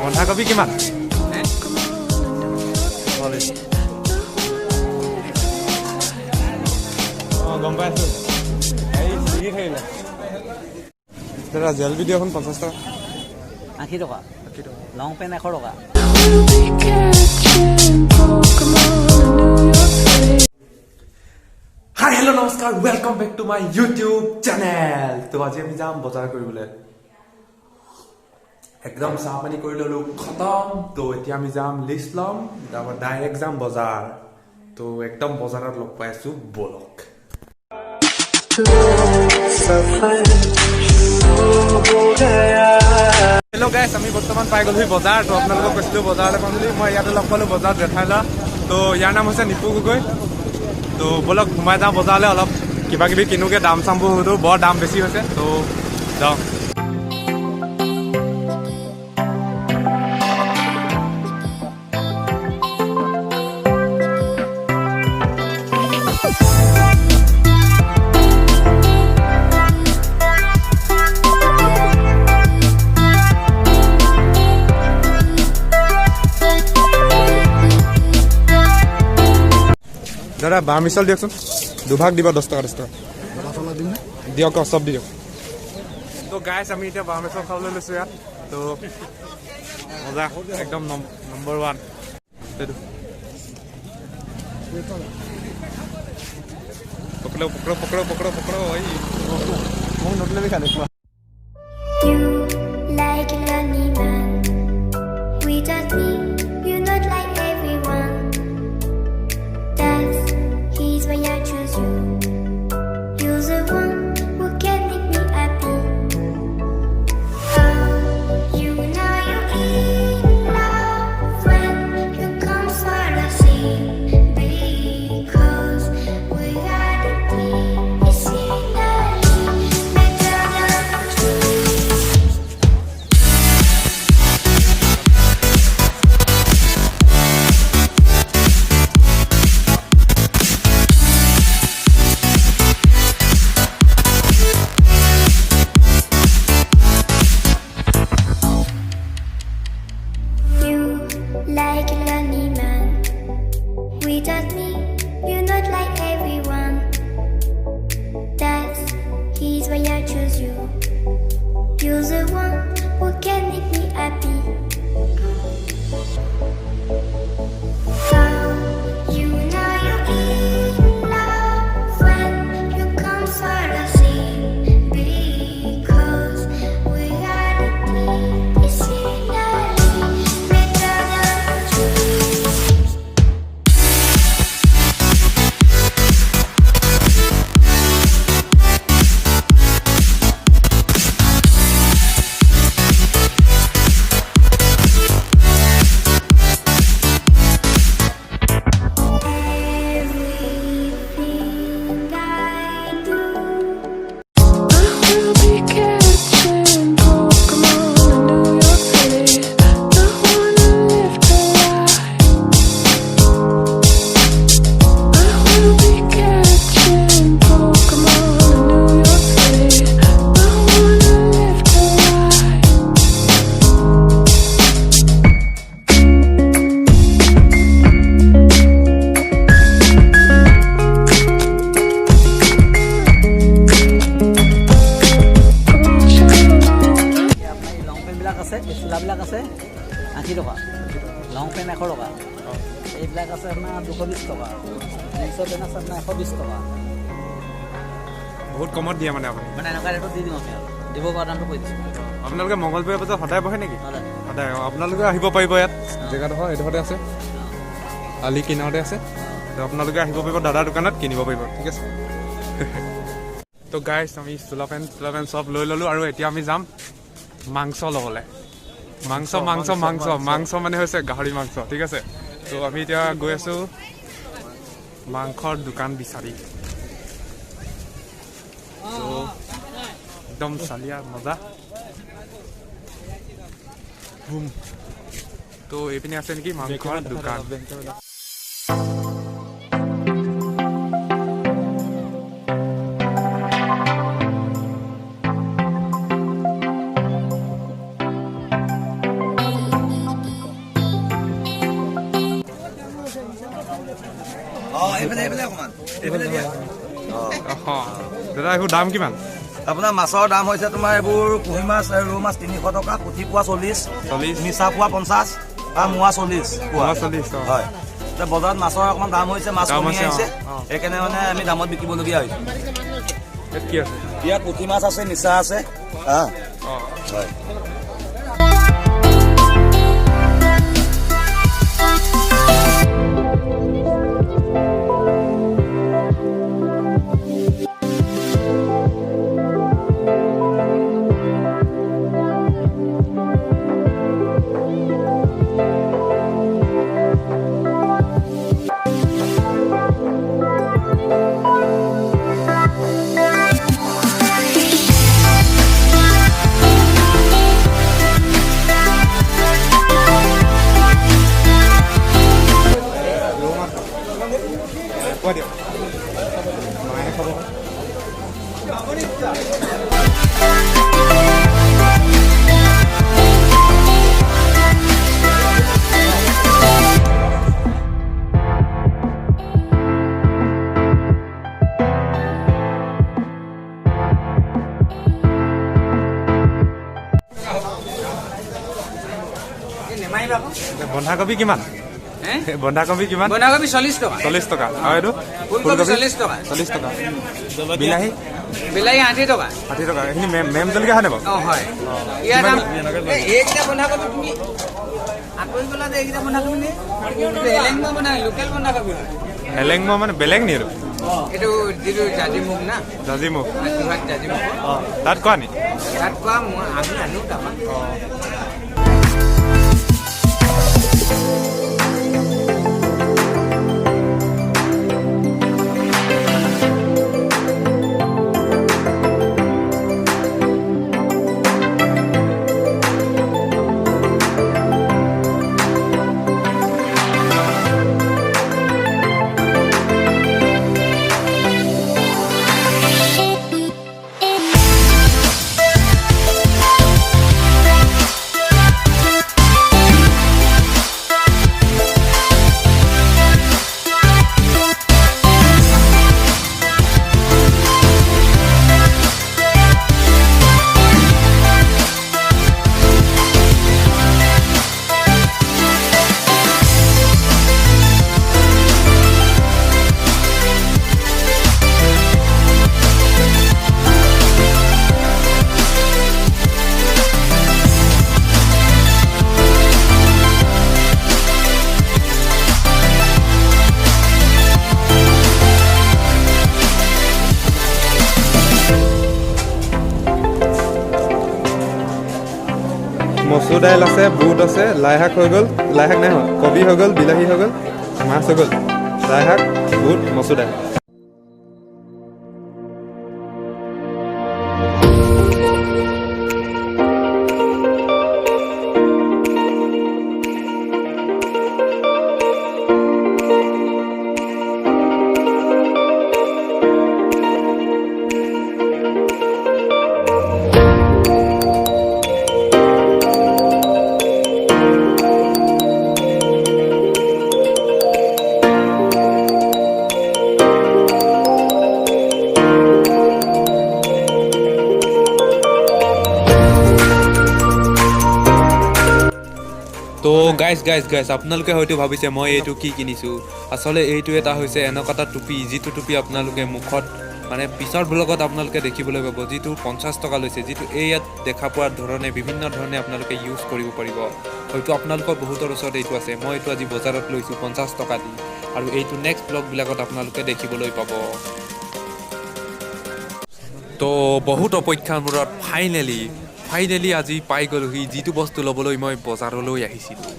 বন্ধাকবি কিমান গম পাই আছো দাদা জেল ভিডিঅ' এখন 50 টকা 80 টকা লং পেন 100 টকা হাই হেল্ল' নমস্কাৰ welcome back to my YouTube channel তো আজি আমি যাম বজাৰ কৰিবলৈ একদম চাহ পানী কৰি ললো খতম তো এতিয়া আমি যাম লিষ্ট ল'ম তাৰপৰা ডাইৰেক্ট যাম বজাৰ তো একদম বজাৰত লগ পাই আছো বলক হেল্ল' গাইছ আমি বৰ্তমান পাই গ'লো বজাৰ তো আপোনালোকক কৈছিলো বজাৰলৈ পাম বুলি মই ইয়াতে লগ পালো বজাৰত জেঠাইলা তো ইয়াৰ নাম হৈছে নিপু গগৈ তো বলক সোমাই যাওঁ বজাৰলৈ অলপ কিবা কিবি কিনোগে দাম চামবোৰ সোধো বৰ দাম বেছি হৈছে তো যাওঁ দাদা বাঁহ মিছল দিয়কচোন দুভাগ দিব 10 টকা 10 টকা দিয়ক চব দিয়ক তো গাইছ আমি এতিয়া বাঁহ মিছল খাবলৈ লৈছোঁ ইয়াত তো মজা একদম নম্বৰ 1 পকড়ো পকড়ো পকড়ো পকড়ো পকড়ো ওই মোক নতুন খালে খোৱা like an animal without me you're not like everyone that's he's why I choose you you're the one who can make me happy oh you know you're in love when you come for the sea because we are the team it's better than trees You like a lonely man. Without me, you're not like everyone. That's he's why I choose you. You're the one who can make me happy. Oh, you know you're in love when you come for the sea because we are the team. It's better than trees. Everything I do, I will be catching Pokemon in New York City. I wanna live the life. I will be catching Pokemon in New York City. I wanna live the life. আপোনাৰ লং পেনবিলাক আছে চোলাবিলাক আছে 80 টকা লং pen 100 টকা এইবিলাক আছে আপোনাৰ 220 টকা জিন্সৰ পেন আছে আপোনাৰ 120 টকা বহুত কমত দিয়ে মানে আপুনি মানে এনেকুৱা ৰেটত দি দিম আপুনি আৰু দিব পৰা দামটো কৈ দিছোঁ আপোনালোকে মঙলবৰীয়া বজাৰ সদায় বহে নেকি সদায় সদায় আপোনালোকে আহিব পাৰিব ইয়াত জেগাডোখৰ এইডোখৰতে আছে আলি কিনাৰতে আছে তো আপোনালোকে আহিব পাৰিব দাদাৰ দোকানত কিনিব পাৰিব ঠিক আছে তো গাইছ আমি চোলা পেণ্ট চব লৈ ল'লোঁ আৰু এতিয়া আমি যাম মাংস ল'বলৈ মাংস মাংস মাংস মাংস মানে হৈছে গাহৰি মাংস ঠিক আছে তো আমি এতিয়া গৈ আছোঁ মাংসৰ দোকান বিচাৰি তো একদম চালিয়া মজা বুম তো এইপিনে আছে নেকি মাংসৰ দোকান দাদা এইবোৰ দাম কিমান আপোনাৰ মাছৰ দাম হৈছে তোমাৰ এইবোৰ কুহি মাছ আৰু ৰৌ মাছ 300 টকা, পুঠি পোৱা 40, মিছা পোৱা 50 আৰু মোৱা 40 পোৱা 40 হয়। এতিয়া বজাৰত মাছৰ অকণমান দাম হৈছে, মাছ কমি আহিছে, সেইকাৰণে মানে আমি দামত বিকিবলগীয়া হৈছে। কি আছে ইয়াত পুঠি মাছ আছে, মিছা আছে হয়। বন্ধাকবি কিমান বন্ধাকবি কিমান 40 টকা 40 টকা আৰু এইটো ফুলকবি 40 টকা 40 টকা বিলাহী 80 টকা 60 টকা এইখিনি মেম জলকীয়া হয়নে বাৰু হয় ইয়াৰ দাম এইকেইটা বন্ধাকবি তুমি আঁতৰি গ'লা যে এইকেইটা বন্ধাকবি নে হেলেংমা বনাই লোকেল বন্ধাকবি হেলেংমা মানে বেলেগ নি এইটো যিটো জাজিমুখ না জাজিমুখ জাজিমুখ তাত কোৱা নি তাত কোৱা আমি আনো তাৰপৰা মচুৰ দাইল আছে, বুট আছে, লাই শাক হৈ গ'ল, লাই শাক নাই হোৱা, কবি হৈ গ'ল, বিলাহী হৈ গ'ল, মাছ হৈ গ'ল, লাই শাক, বুট, মচুৰ দাইল। তো গাইজ আপোনালোকে হয়তো ভাবিছে মই এইটো কি কিনিছোঁ। আচলতে এইটো এটা হৈছে এনেকুৱা এটা টুপি, যিটো টুপি আপোনালোকে মুখত মানে পিছৰ ব্লগত আপোনালোকে দেখিবলৈ পাব, যিটো 50 টকা লৈছে, যিটো এই ইয়াত দেখা পোৱাৰ ধৰণে বিভিন্ন ধৰণে আপোনালোকে ইউজ কৰিব পাৰিব। হয়তো আপোনালোকৰ বহুতৰ ওচৰত এইটো আছে, মই এইটো আজি বজাৰত লৈছোঁ 50 টকা দি, আৰু এইটো নেক্সট ব্লগবিলাকত আপোনালোকে দেখিবলৈ পাব। তো বহুত অপেক্ষাৰ মূৰত ফাইনেলি আজি পাই গ'লোহি যিটো বস্তু ল'বলৈ মই বজাৰলৈ আহিছিলোঁ,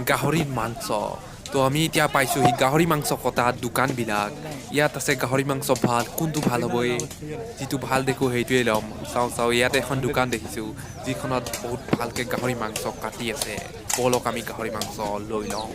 গাহৰিৰ মাংস। তো আমি এতিয়া পাইছোঁহি গাহৰি মাংস কটা দোকানবিলাক। ইয়াত আছে গাহৰি মাংস ভাল, কোনটো ভাল হ'ব, যিটো ভাল দেখোঁ সেইটোৱে ল'ম। চাওঁ ইয়াত এখন দোকান দেখিছোঁ যিখনত বহুত ভালকৈ গাহৰি মাংস কাটি আছে। বলক আমি গাহৰি মাংস লৈ লওঁ।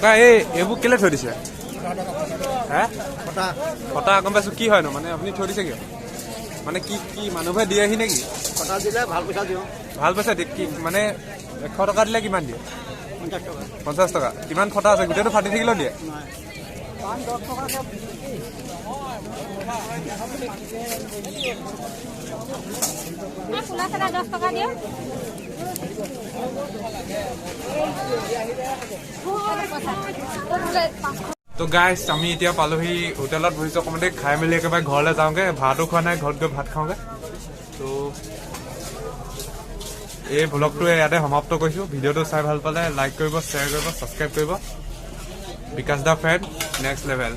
ককা এইবোৰ কেলে থৈ দিছে হে কটা গম পাইছো কি হয়নো মানে আপুনি থৈ দিছে কিয় মানে কি কি মানুহে দিয়েহি নেকি কটা দিলে ভাল পইচা দিওঁ ভাল পইচা কি মানে 100 টকা দিলে কিমান দিয়ে 50 টকা কিমান ফটা আছে গোটেইটো ফাটি থাকিলেও দিয়ে তো গাইজ আমি এতিয়া পালোহি হোটেলত বহিছো অকণমান খাই মেলি একেবাৰে ঘৰলৈ যাওঁগে ভাতো খোৱা নাই ঘৰত গৈ ভাত খাওঁগে তো এই ব্লগটো ইয়াতে সমাপ্ত কৰিছো ভিডিঅ'টো চাই ভাল পালে লাইক কৰিব শ্বেয়াৰ কৰিব ছাবস্ক্ৰাইব কৰিব বিকাশ দা ফ্ৰেণ্ড নেক্সট লেভেল